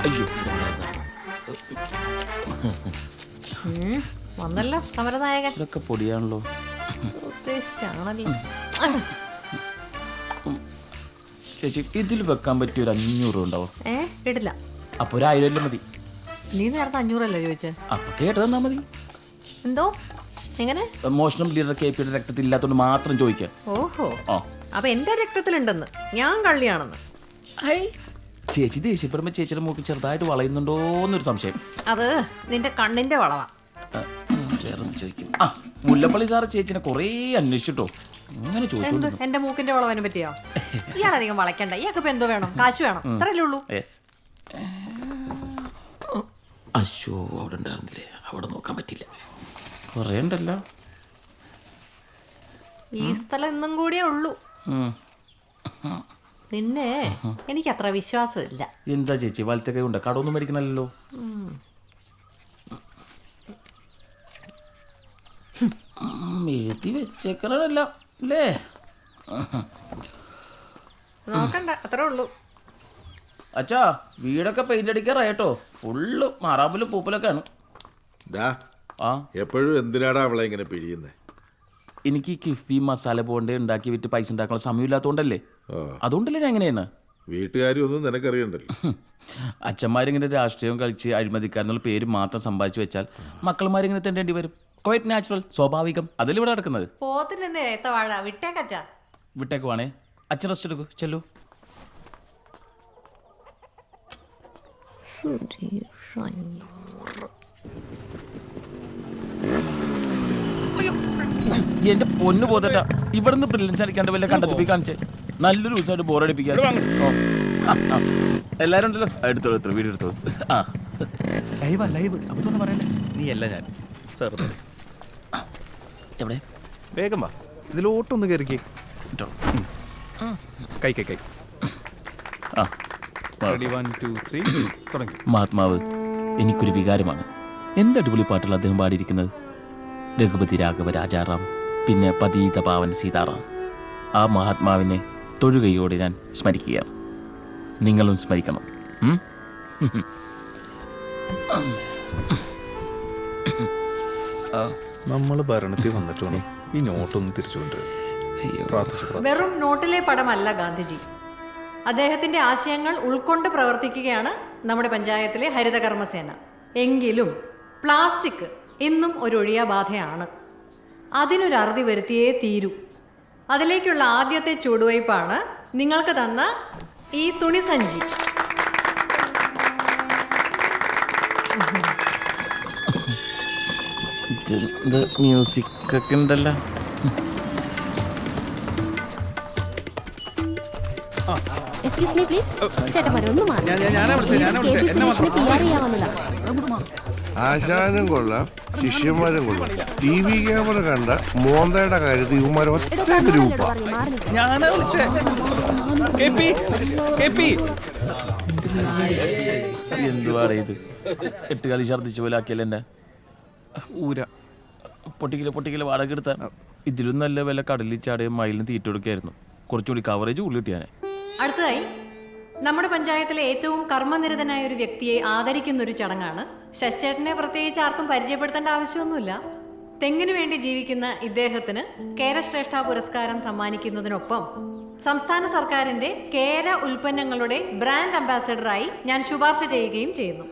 അയ്യോ വന്നല്ലോ സമരനായകൻ. ഇതൊക്കെ പൊടിയാണല്ലോ. ഉദ്ദേശിച്ചാണല്ലോ. ചേച്ചി ഇതിൽ വെക്കാൻ പറ്റിയ ഒരു 500 ഉണ്ടാവോ? ഇടില്ല. അപ്പൊ ഒരു 1000 മതി. നീ നേരത്തെ 500 ചോദിച്ചേ. അപ്പൊ കേട്ട് തന്നാ മതി. എന്തോ എങ്ങനെ? മോഷണം ലീഡർ KP യുടെ രക്തത്തിൽ ഇല്ലാത്തോണ്ട് മാത്രം ചോദിക്കാം. ഓഹോ, അപ്പൊ എന്റെ രക്തത്തിലുണ്ടെന്ന്, ഞാൻ കള്ളിയാണെന്ന്. ചേച്ചി ദേഷ്യപ്പെടുമ്പോ ചേച്ചിയുടെ മൂക്ക് ചെറുതായിട്ട് വളയുന്നുണ്ടോന്നൊരു സംശയം. അത് നിന്റെ കണ്ണിന്റെ വളവാ. ചോദിക്കും. മുല്ലപ്പള്ളി സാറ് ചേച്ചിനെ കൊറേ അന്വേഷിച്ചിട്ടോ. അങ്ങനെ ചോദിച്ചോണ്ട് എന്റെ മൂക്കിന്റെ വളവിനെ പറ്റിയോ? ഇയാളധികം വളയ്ക്കണ്ട. ഇയാൾക്ക് എന്തോ വേണം? കാശ് വേണം, അത്രയല്ലേ ഉള്ളൂ. അശോ അവിടെ ഉണ്ടായിരുന്നില്ലേ? അവിടെ നോക്കാൻ പറ്റില്ല. കൊറേ ഉണ്ടല്ലോ. ഈ സ്ഥലം ഇന്നും കൂടിയേ ഉള്ളൂ. നിന്നെ എനിക്ക് അത്ര വിശ്വാസമില്ല. എന്താ ചേച്ചി വലത്തൊക്കെ ഉണ്ട്? കടമൊന്നും മേടിക്കണല്ലോ. എഴുതി വെച്ചേക്കണല്ലോ അല്ലേ? നോക്കണ്ട, അത്രേ ഉള്ളൂ. അച്ഛാ വീടൊക്കെ പെയിന്റ് അടിക്കാറായിട്ടോ. ഫുള്ള് മാറാമ്പലും പൂപ്പലൊക്കെയാണ്. എപ്പോഴും എന്തിനാടാ അവളെ ഇങ്ങനെ പിഴിയുന്നേ? എനിക്ക് കിഫ്ബി മസാല ബോണ്ട് ഉണ്ടാക്കി വിറ്റ് പൈസ ഉണ്ടാക്കാനുള്ള സമയമില്ലാത്തോണ്ടല്ലേ. അതുകൊണ്ടല്ലേ ഞാൻ എങ്ങനെയാണ്. വീട്ടുകാരും ഒന്നും നിനക്കറിയണ്ടല്ലോ. അച്ഛന്മാരിങ്ങനെ രാഷ്ട്രീയം കളിച്ച് അഴിമതിക്കാരെന്നുള്ള പേര് മാത്രം സമ്പാദിച്ചു വെച്ചാൽ മക്കളമാരിങ്ങനെ തെണ്ടേണ്ടി വരും. ക്വൈറ്റ് നാച്ചുറൽ, സ്വാഭാവികം. അതല്ലേ ഇവിടെ നടക്കുന്നത്. വിട്ടേക്ക് വേണേ. അച്ഛൻ റെസ്റ്റ് എടുക്കൂ, ചെല്ലു. എന്റെ പൊന്നു പോതട്ടാ, ഇവിടുന്ന് ബ്രില്യൻസ് അടിക്കാണ്ട് വല്ല കണ്ടെത്തി കാണിച്ചേ. നല്ലൊരു ദിവസമായിട്ട് ബോറടിപ്പിക്കാൻ. എല്ലാരും ഉണ്ടല്ലോ. എടുത്തോളൂ, വീഡിയോ എടുത്തോളൂ. നീ അല്ല ഞാൻ സാർ. എവിടെ? വേഗം വാ, ഇതിലോട്ടൊന്ന് കയറിക്കേ. കൈ കൈ കൈ. മഹാത്മാവ് എനിക്കൊരു വികാരമാണ്. എന്തടിപൊളി പാട്ടുകൾ അദ്ദേഹം പാടിയിരിക്കുന്നത്. രഘുപതി രാഘവ രാജാറാം, പിന്നെ പതീത പാവൻ സീതാറാം. ആ മഹാത്മാവിനെ തൊഴുകയോടെ ഞാൻ സ്മരിക്കുക. നിങ്ങളും സ്മരിക്കണം. നമ്മൾ ഭരണത്തിൽ വന്നിട്ട് വേണം ഈ നോട്ടൊന്ന് തിരിച്ചുകൊണ്ട്. വെറും നോട്ടിലെ പടമല്ല ഗാന്ധിജി. അദ്ദേഹത്തിന്റെ ആശയങ്ങൾ ഉൾക്കൊണ്ട് പ്രവർത്തിക്കുകയാണ് നമ്മുടെ പഞ്ചായത്തിലെ ഹരിതകർമ്മസേന. എങ്കിലും പ്ലാസ്റ്റിക് ഇന്നും ഒരു ഒഴിയാബാധയാണ്. അതിനൊരു അറുതി വരുത്തിയേ തീരൂ. അതിലേക്കുള്ള ആദ്യത്തെ ചുവടുവയ്പ്പാണ് നിങ്ങൾക്ക് തന്ന ഈ തുണിസഞ്ചി. മ്യൂസിക് ഒക്കെ ഉണ്ടല്ലോ. Excuse me please. ചേട്ടന്മാരെ ഒന്ന് മാറി. ആശാനും കൊള്ളാം, ശിഷ്യന്മാരും കൊള്ളാം. TV ക്യാമറ കണ്ട മോന്തയുടെ കാര്യത്തിൽ ഇവന്മാർ ഒറ്റ ഗ്രൂപ്പാ. എന്തുവാടേ ഇത്? 8 കാലി ഛർദിച്ച പോലെ ആക്കിയല്ലേ എന്നെ. പൊട്ടിക്കല് വാടക എടുത്താൽ ഇതിലും നല്ല വില കടലിൽ ചാടയും മയിലിന് തീറ്റ കൊടുക്കായിരുന്നു. കുറച്ചുകൂടി കവറേജ് ഉള്ളി കിട്ടിയാനെ. അടുത്തതായി നമ്മുടെ പഞ്ചായത്തിലെ ഏറ്റവും കർമ്മനിരതനായ ഒരു വ്യക്തിയെ ആദരിക്കുന്ന ഒരു ചടങ്ങാണ്. ശശിചേട്ടനെ പ്രത്യേകിച്ച് ആർക്കും പരിചയപ്പെടുത്തേണ്ട ആവശ്യമൊന്നുമില്ല. തെങ്ങിനു വേണ്ടി ജീവിക്കുന്ന ഇദ്ദേഹത്തിന് കേരശ്രേഷ്ഠ പുരസ്കാരം സമ്മാനിക്കുന്നതിനൊപ്പം സംസ്ഥാന സർക്കാരിന്റെ കേര ഉൽപ്പന്നങ്ങളുടെ ബ്രാൻഡ് അംബാസഡറായി ഞാൻ ശുപാർശ ചെയ്യുകയും ചെയ്യുന്നു.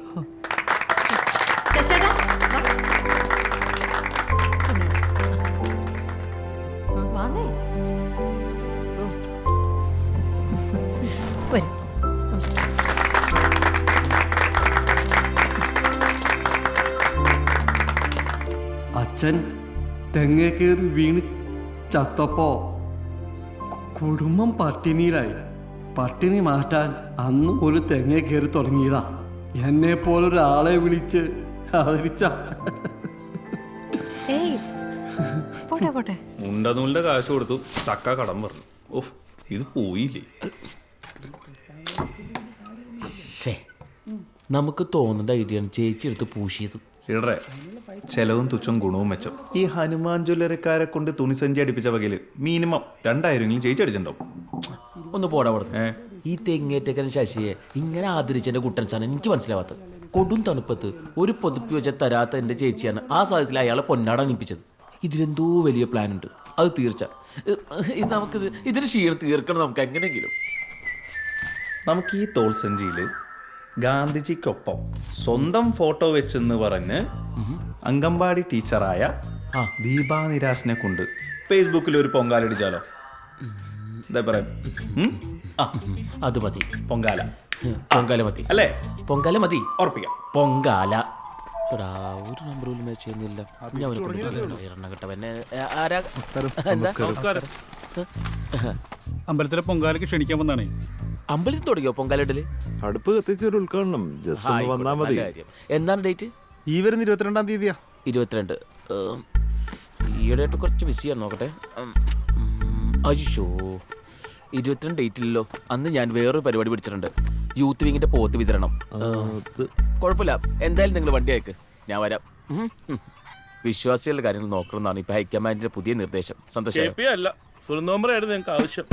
ശശിചേട്ടാ വാന്നേ. വരും. അച്ഛൻ തെങ്ങേ കയറി വീണ് ചത്തപ്പോ കുടുംബം പട്ടിണിയിലായി. പട്ടിണി മാറ്റാൻ അന്ന് ഒരു തെങ്ങേ കയറി തുടങ്ങിയതാ. എന്നെ പോലൊരാളെ വിളിച്ച് ആദരിച്ച. ഉണ്ടനൂലിന്റെ കാശ് കൊടുത്തു, ചക്ക കടം പറഞ്ഞു. ഓഹ്, ഇത് പോയില്ലേ. നമുക്ക് തോന്നേണ്ട ഐഡിയ ചേച്ചി എടുത്ത് പൂശിയത്. ഇടറെ ചെലവും തുച്ഛം ഗുണവും മെച്ചം. ഈ ഹനുമാൻ ജ്വല്ലറിക്കാരെ കൊണ്ട് തുണിസഞ്ചി അടിപ്പിച്ച വകയില് മിനിമം 2000 ചേച്ചി അടിച്ചിട്ടുണ്ടാവും. ഒന്ന് പോടാ. ഈ തെങ്ങേറ്റക്കൻ ശശിയെ ഇങ്ങനെ ആദരിച്ചെന്റെ കുട്ടൻസാണ് എനിക്ക് മനസ്സിലാവാത്തത്. കൊടും തണുപ്പത്ത് ഒരു പൊതുപ്പി വെച്ച തരാത്ത എൻ്റെ ചേച്ചിയാണ് ആ സാഹചര്യത്തിൽ അയാളെ പൊന്നാട അണിപ്പിച്ചത്. ഇതിലെന്തോ വലിയ പ്ലാൻ ഉണ്ട്, അത് തീർച്ച. നമുക്കിത് ഇതിന് ക്ഷീണം തീർക്കണം നമുക്ക് എങ്ങനെയെങ്കിലും. നമുക്ക് ഈ തോൾസഞ്ചിയിൽ ഗാന്ധിജിക്കൊപ്പം സ്വന്തം ഫോട്ടോ വെച്ചെന്ന് പറഞ്ഞ് അംഗൻവാടി ടീച്ചറായ ദീപാ നിരാശിനെ കൊണ്ട് ഫേസ്ബുക്കിൽ ഒരു പൊങ്കാലടിച്ചാലോ? എന്താ പറയാ? അത് മതി. പൊങ്കാല പൊങ്കാല മതി അല്ലേ? പൊങ്കാല മതി. ഉറപ്പിക്കാം. പൊങ്കാല. ഒരു നമ്പർ പോലും മാച്ച് ചെയ്യുന്നില്ല. അമ്പലത്തിലെ പൊങ്കാലയ്ക്ക് ക്ഷണിക്കാൻ വന്നാണേ. അമ്പലത്തിൽ തുടങ്ങിയോ പൊങ്കാലിടല്? അടുപ്പ് കത്തിച്ച ഒരു ഉദ്ഘാടനം ജസ്റ്റ് ഒന്ന് വന്നാൽ മതി. എന്നാണ് ഡേറ്റ്? ഈ വരുന്ന 22-ാം തീയതിയാ. 22. ഈയിടെയായിട്ട് കുറച്ച് ബിസിയാണ്, നോക്കട്ടെ. അയ്യോ 22 ഡേറ്റില്ലല്ലോ. അന്ന് ഞാൻ വേറൊരു പരിപാടി പിടിച്ചിട്ടുണ്ട്, യൂത്ത് വിങ്ങിന്റെ പോത്ത് വിതരണം. കുഴപ്പമില്ല, എന്തായാലും നിങ്ങൾ വണ്ടി അയക്ക്, ഞാൻ വരാം. വിശ്വാസികളുടെ കാര്യങ്ങൾ നോക്കണമെന്നാണ് ഇപ്പൊ ഹൈക്കമാൻഡിന്റെ പുതിയ നിർദ്ദേശം. സന്തോഷം. ഫുൾ നമ്പർ ആയിരുന്നു ഞങ്ങൾക്ക് ആവശ്യം.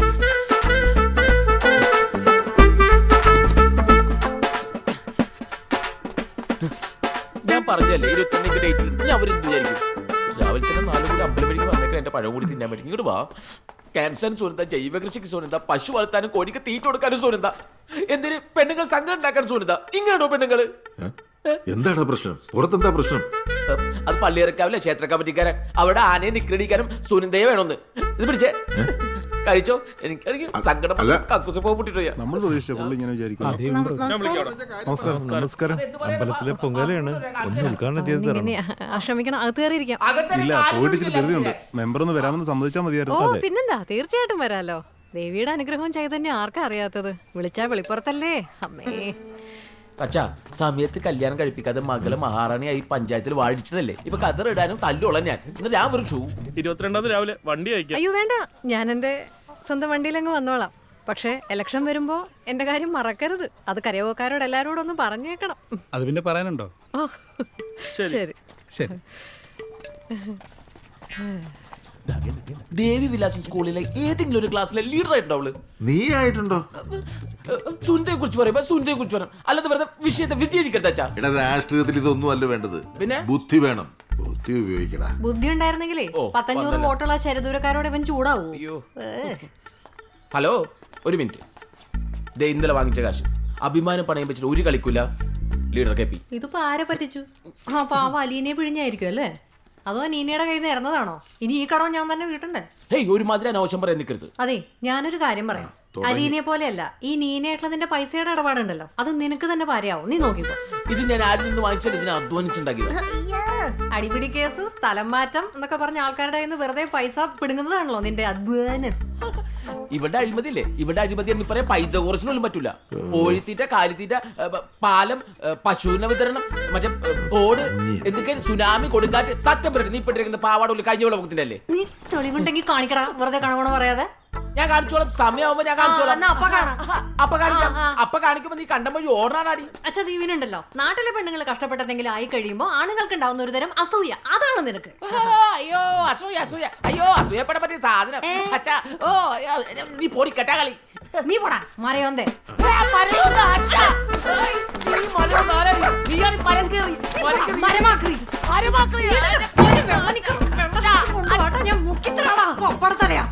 ഞാൻ പറഞ്ഞല്ലേ 22 ഡേറ്റിൽ ഞാൻ അവരെന്ത് വിചാരിക്കും? രാവിലെ തന്നെ 4 കൂടി അമ്പലം വഴിക്ക് വന്നേക്കാൻ എന്റെ പഴം കൂടി തിന്നാൻ വേണ്ടി ഇങ്ങോട്ട് വാ. ക്യാൻസറിന് സോനന്ത, ജൈവകൃഷിക്ക് സോനന്ത, പശു വളർത്താനും കോഴിക്ക് തീറ്റ കൊടുക്കാനും സോനന്ത, എന്തിന് പെണ്ണുങ്ങൾ സംഘം ഉണ്ടാക്കാൻ സോനന്ത. ഇങ്ങനെയാണോ പെണ്ണുങ്ങള്? എന്താണ് പ്രശ്നം? പുറത്തെന്താ പ്രശ്നം? അത് പള്ളിയിറക്കാവില്ല ക്ഷേത്ര കമ്മിറ്റിക്കാരൻ, അവിടെ ആനയെ നിക്രടിക്കാനും സുനന്ദയെ വേണമെന്ന്. ഇത് പിടിച്ചേ കഴിച്ചോ. എനിക്കാണെങ്കിൽ സങ്കടം കക്കൂസ് പൊട്ടിട്ട് നമ്മൾ പ്രതീക്ഷിച്ച പുള്ളി ഇങ്ങനെ വിചാരിക്കും. നമസ്കാരം. നമസ്കാരം. അമ്പലത്തിലെ പൊങ്കാലയാണ്. ഒന്ന് ഉദ്ഘാടനം ചെയ്ത് തരണം. ക്ഷമിക്കണം, അകത്ത് കയറിയിരിക്കാം. ഇല്ല, പോയിട്ട് ഇച്ചിരി ധൃതിയുണ്ട്. മെമ്പർ ഒന്ന് വരാമെന്ന് സമ്മതിച്ചാൽ ഓ മതിയായിരുന്നു. പിന്നെന്താ, തീർച്ചയായിട്ടും വരാലോ. ദേവിയുടെ അനുഗ്രഹവും ചൈതന്യം ആർക്കാ അറിയാത്തത്? വിളിച്ചാ വെളിപ്പുറത്തല്ലേ അമ്മേ. അച്ഛാ, സമയത്ത് കല്യാണം കഴിപ്പിക്കാതെ മകള് മഹാറാണിയായി പഞ്ചായത്തിൽ വാഴിച്ചതല്ലേ. ഇപ്പൊ കതറിടാനും തല്ലുള്ള ഞാൻ വിളിച്ചു. 22 രാവിലെ വണ്ടി അയക്കാം. അയ്യോ വേണ്ട, ഞാൻ എന്റെ സ്വന്തം വണ്ടിയിലങ്ങ് വന്നോളാം. പക്ഷെ ഇലക്ഷൻ വരുമ്പോ എന്റെ കാര്യം മറക്കരുത്. അത് കരയോഗക്കാരോട് എല്ലാരോടും ഒന്ന് പറഞ്ഞേക്കണം. അത് പിന്നെ പറയാനുണ്ടോ? ഓ ശരി ശരി. ദേവി വിലാസം സ്കൂളിലെ ഏതെങ്കിലും ഒരു ക്ലാസ്സിലെ ലീഡർ ആയിട്ടുണ്ടോ? നീ ആയിട്ടുണ്ടോ? സുനിതയെ കുറിച്ച് പറയുമ്പോ സുനിതയെ കുറിച്ച് പറയണം, അല്ലാതെ വെറുതെ വിഷയത്തെ വ്യതിരിക്കരുത് അച്ഛാ. എടാ, രാഷ്ട്രീയത്തിൽ ഇതൊന്നും അല്ല വേണ്ടത്, പിന്നെ ബുദ്ധി വേണം. ബുദ്ധി ഉപയോഗിക്കടാ. ബുദ്ധി ഉണ്ടായിരുന്നെങ്കിലേ 500 വോട്ടുള്ള ശരദൂരക്കാരോട് ഇവൻ ചൂടാവൂ. ഹലോ, ഒരു മിനിറ്റ്. ദേ ഇന്നലെ വാങ്ങിച്ച കാശ് അഭിമാനം പണയം വെച്ചിട്ട് ഒരു കളിക്കൂല ലീഡർ കെ പി. ഇതിപ്പോ ആരെ പറ്റിച്ചു? ആ പാവ അലീനെ പിഴിഞ്ഞായിരിക്കും അല്ലേ? അതോ നീനയുടെ കയ്യിൽ നിന്ന് ഇറന്നതാണോ? ഇനി ഈ കടവും ഞാൻ തന്നെ വീട്ടണ്ടേ? ഹേയ്, ഒരുമാതിരി അനാവശ്യം പറയാൻ നിൽക്കരുത്. അതെ, ഞാനൊരു കാര്യം പറയാം. അലീനെ പോലെയല്ല, ഈ നീനയായിട്ടുള്ളതിന്റെ പൈസയുടെ ഇടപാടുണ്ടല്ലോ, അത് നിനക്ക് തന്നെ ഭാര്യയാവും. നീ നോക്കിക്കോ. ഇത് ഞാൻ ആരിൽ നിന്ന് വാങ്ങിച്ചാൽ ഇതിനെ അധ്വാനിച്ചുണ്ടാക്കിയത്. അടിപിടി കേസ്, സ്ഥലം മാറ്റം എന്നൊക്കെ പറഞ്ഞ ആൾക്കാരുടെ കയ്യിൽ നിന്ന് വെറുതെ പൈസ പിടുങ്ങുന്നതാണല്ലോ നിന്റെ അധ്വാനം. ഇവിടെ അഴിമതിയില്ലേ? ഇവിടെ അഴിമതി എന്ന് പറയാൻ പൈതകോറച്ചിനൊന്നും പറ്റൂല. കോഴിത്തീറ്റ, കാലിത്തീറ്റ, പാലം, പശുവിന്റെ വിതരണം, മറ്റേ ബോർഡ്, എന്തൊക്കെ സുനാമി, കൊടുങ്കാറ്റ്. സത്യം പറയും, നീ ഇട്ടിരിക്കുന്ന പാവാടുള്ള കഴിഞ്ഞ വെള്ളത്തിന്റെ അല്ലേ? നീ തെളിവുണ്ടെങ്കിൽ കാണിക്കടാ, വെറുതെ കണവണ പറയാതെ. ഞാൻ കാണിച്ചോളാം, സമയമാകുമ്പോ ഞാൻ കാണിച്ചോളാം. അപ്പൊ കാണിക്കാം. അപ്പൊ കാണിക്കുമ്പോ നീ കണ്ടം വഴി ഓടാനാടി. അച്ഛാ, ദീവിനുണ്ടല്ലോ, നാട്ടിലെ പെണ്ണുങ്ങൾ കഷ്ടപ്പെട്ടെന്തെങ്കിലും ആയി കഴിയുമ്പോ ആണുങ്ങൾക്ക് ഉണ്ടാവുന്ന ഒരു തരം അസൂയ. അതാണ് നിനക്ക്. അയ്യോ അസൂയ, അസൂയ. അയ്യോ, അസൂയപ്പെടാൻ പറ്റിയ സാധനം. അച്ഛാ, ഓ നീ പോടി കെട്ടാ കളി. നീ പോടാ മരയോന്തേ. ഞാൻ മുക്കിത്തരാടാ പപ്പടത്തലയാ.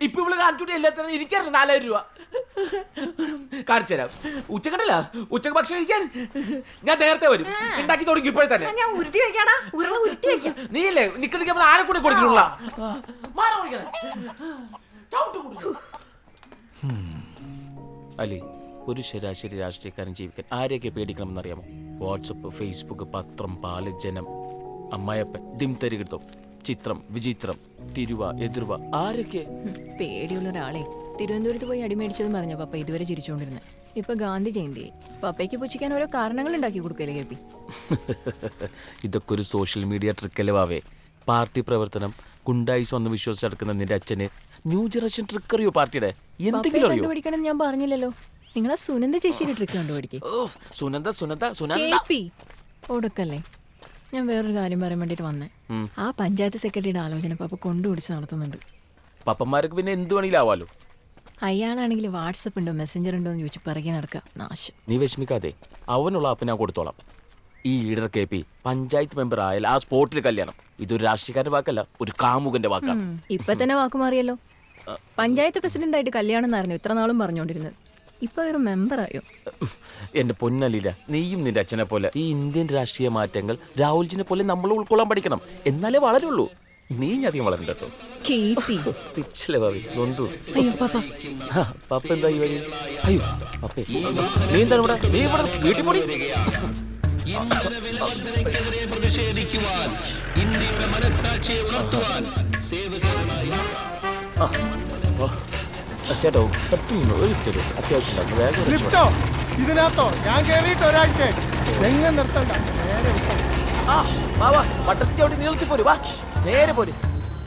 ഇപ്പൊ ഇവള് കാണിച്ചോട്ടെ എല്ലാത്തിനും എനിക്കറിയാം 4000 രൂപ കാണിച്ചു തരാം. ഉച്ചക്കണ്ടല്ല, ഉച്ചക്ക് ഭക്ഷണം കഴിക്കാൻ ഞാൻ നേരത്തെ വരും. ഉണ്ടാക്കി തുടങ്ങി ഇപ്പോഴെ തന്നെ. ഞാൻ ഉരുട്ടി വെക്കാടാ, ഉരുള ഉരുട്ടി വെക്കാം. നീ ഇല്ലേ നിക്കടിക്കുമ്പോ ആരെ കൂടെ കൊടുക്കുള്ള അല്ലേ? ഒരു ശരാശരി രാഷ്ട്രീയക്കാരൻ ജീവിക്കാൻ ആരെയൊക്കെ പേടിക്കണമെന്നറിയാമോ? വാട്സപ്പ്, ഫേസ്ബുക്ക്, പത്രം, പാല്, ജനം, അമ്മായപ്പൻ, ദിംതരികിടത്തം, ചിത്രം, വിചിത്രം, തിരുവ, എതിർവ, ആരൊക്കെ? പേടിയുള്ള ഒരാളെ തിരുവനന്തപുരത്ത് പോയി അടിമേടിച്ചതും പറഞ്ഞ പപ്പ ഇതുവരെ ചിരിച്ചുകൊണ്ടിരുന്നത്. ഇപ്പൊ ഗാന്ധി ജയന്തിയായി. പപ്പയ്ക്ക് പുച്ഛിക്കാൻ ഓരോ കാരണങ്ങൾ ഉണ്ടാക്കി കൊടുക്കല്ലേ കെ പി? ഇതൊക്കെ ഒരു സോഷ്യൽ മീഡിയ ട്രിക്കല്ലേ വാവേ. പാർട്ടി പ്രവർത്തനം ഗുണ്ടായിസ് വന്ന് വിശ്വസിച്ചെടുക്കുന്ന നിന്റെ അച്ഛന് ന്യൂ ജനറേഷൻ ട്രിക്ക് അറിയോ? പാർട്ടിയുടെ എന്തെങ്കിലും അറിയോ? കണ്ടുപിടിക്കണം ഞാൻ പറഞ്ഞില്ലല്ലോ. നിങ്ങളെ സുനന്ദ ചേച്ചിയുടെ ട്രിക്ക് കണ്ടുപിടിക്കേ. സുനന്ദ സുനന്ദ സുനന്ദ ഒടുക്കല്ലേ ഞാൻ വേറൊരു കാര്യം പറയാൻ വേണ്ടിയിട്ട് വന്നേ. ആ പഞ്ചായത്ത് സെക്രട്ടറിയുടെ ആലോചന പപ്പ കൊണ്ടുപിടിച്ച് നടത്തുന്നുണ്ട്. പപ്പന്മാർക്ക് പിന്നെ എന്ത് വേണമെങ്കിലും ആവാലോ. അയാളാണെങ്കിൽ വാട്സപ്പ് ഉണ്ടോ മെസ്സഞ്ചർ ഉണ്ടോ എന്ന് ചോദിച്ച് പിറകെ നടക്കുക. നാശം. നീ വിഷമിക്കാതെ, അവനുള്ള ആപ്പ് ഞാൻ കൊടുത്തോളാം. ഈ ലീഡർ KP പഞ്ചായത്ത് മെമ്പർ ആയാൽ ആ സ്പോട്ടിൽ കല്യാണം. ഇതൊരു രാഷ്ട്രീയക്കാരന്റെ വാക്കല്ല, ഒരു കാമുകന്റെ വാക്കാണ്. ഇപ്പൊ തന്നെ വാക്കുമാറിയല്ലോ. പഞ്ചായത്ത് പ്രസിഡന്റ് ആയിട്ട് കല്യാണം എന്നായിരുന്നു ഇത്ര നാളും പറഞ്ഞുകൊണ്ടിരുന്നത്. ഇപ്പൊ ഒരു മെമ്പറായോ? എന്റെ പൊന്നലില്ല, നീയും നിന്റെ അച്ഛനെ പോലെ ഈ ഇന്ത്യൻ രാഷ്ട്രീയ മാറ്റങ്ങൾ രാഹുൽജിനെ പോലെ നമ്മൾ ഉൾക്കൊള്ളാൻ പഠിക്കണം. എന്നാലേ വളരുള്ളൂ. നീ അധികം വളരണ്ട കേട്ടോ. പിച്ചിലെ ഭാവി നൊന്തു. പപ്പ എന്താ ഈ വഴി? അയ്യോ പപ്പേ, നീ എന്താണ് ഇവിടെ? നീ ഇവിടെ വീട്ടിൽ പോടി. ചേട്ടോ പറ്റുന്നു, ഒരു ലിഫ്റ്റ് തരുമോ? അത്യാവശ്യം ഇതിനകത്തോ ഞാൻ കേറിയിട്ട് ഒരാഴ്ച നിർത്തണ്ട. വട്ടത്തിൽ ചവിട്ടി നീളത്തിൽ പോരും. വാ നേരെ പോരും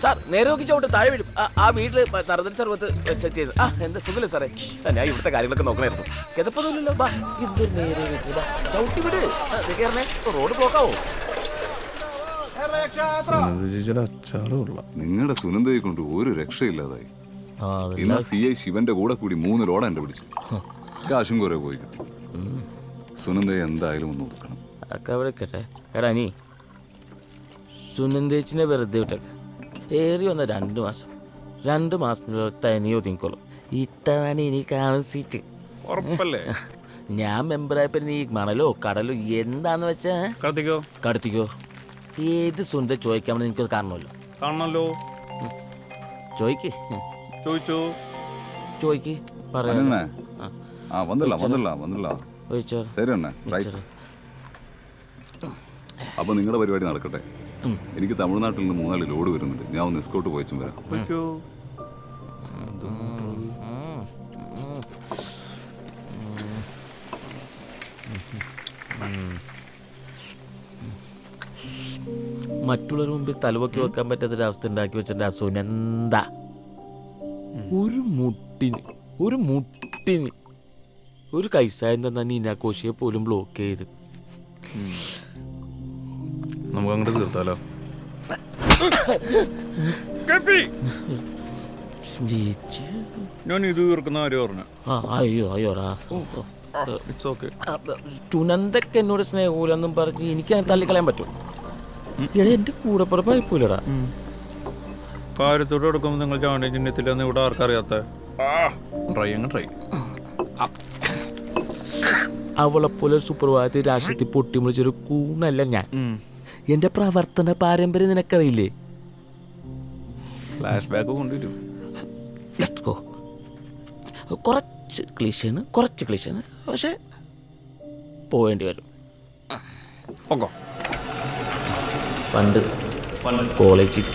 സാർ. നേരെ നോക്കി ചവിട്ട് താഴെ വീഴും. ആ വീട്ടില് നറുതൽ സർവത്ത് സെറ്റ് ചെയ്ത്. എന്താ സുഖല്ലേ സാറേ? ഞാൻ ഇവിടുത്തെ കാര്യങ്ങളൊക്കെ നോക്കണായിരുന്നു. കിതപ്പൊന്നുമില്ലല്ലോ. ബാ ഇതൊരു നേരെ വീട്ടിൽ ചവിട്ടി വിട്. കയറണേ, റോഡ് ബ്ലോക്കാവോ? നിങ്ങളുടെ സുനന്ദയെ കൊണ്ട് ഒരു രക്ഷയില്ലാതായി. ഇന്ന് CI ശിവന്റെ കൂടെ കൂടി 3 ലോഡ് എന്റെ പിടിച്ചു. കാശും കുറെ പോയി കിട്ടി. സുനന്ദയെ എന്തായാലും ഒന്ന് നോക്കണം. അതൊക്കെ അവിടെ കേട്ടെ. എടാ നീ സുനന്ദേച്ചിനെ വെറുതെ വിട്ടേക്ക്. ഏറി വന്ന 2 മാസം. 2 മാസത്തിനുള്ള തനിയോ തിങ്കോളൂ. ഇത്തവണ ഇനി കാണും സീറ്റ് ഉറപ്പല്ലേ? ഞാൻ മെമ്പറായപ്പോ നീ മണലോ കടലോ എന്താന്ന് വെച്ചാ കടത്തിക്കോ. ഏത് സുനന്ദ ചോദിക്കാമെന്ന് എനിക്കത് കാണണല്ലോ. ചോദിക്ക് പറയാ. ശരി അണ്ണേ, റൈറ്റ്. അപ്പൊ നിങ്ങളുടെ പരിപാടി നടക്കട്ടെ. എനിക്ക് തമിഴ്നാട്ടിൽ നിന്ന് 3 ലോഡ് വരുന്നുണ്ട്. ഞാൻ ഒന്ന് എസ്കോട്ട് പോയച്ചും വരാം. മറ്റുള്ളവർ മുമ്പിൽ തലവൊക്കെ വെക്കാൻ പറ്റാത്തൊരവസ്ഥ ഉണ്ടാക്കി വെച്ചിട്ടുണ്ട് ആ സുനന്ദ. ഒരു മുട്ടിന് ഒരു കൈസായം തന്നെ നീനാഘോഷിയെ പോലും ബ്ലോക്ക് ചെയ്ത്. നമുക്ക് അങ്ങോട്ട് തീർത്താലോ? ഞാൻ ഇത് തീർക്കുന്ന കാര്യം പറഞ്ഞു. അയ്യോടാ സുനന്ദക്ക് എന്നോട് സ്നേഹമില്ലെന്നും പറഞ്ഞ് എനിക്ക് തള്ളിക്കളയാൻ പറ്റും? എടാ എന്റെ കൂടെ പുറപ്പായിപ്പോയില്ലടാ. കാര്യത്തോട് എടുക്കുമ്പോൾ നിങ്ങൾ ചാണ്ടി ചിഹ്നത്തില്ലെന്ന് ഇവിടെ ആർക്കറിയാത്ത ട്രൈ അവളെപ്പോലെ സുപ്രഭാതത്തിൽ രാഷ്ട്രീയത്തിൽ പൊട്ടിമുളിച്ചൊരു കൂണല്ല ഞാൻ. എന്റെ പ്രവർത്തന പാരമ്പര്യം നിനക്കറിയില്ലേ? ഫ്ലാഷ് ബാക്ക് കൊണ്ടുവരും. കുറച്ച് ക്ലീശയാണ് പക്ഷെ പോവേണ്ടി വരും. പണ്ട് കോളേജിൽ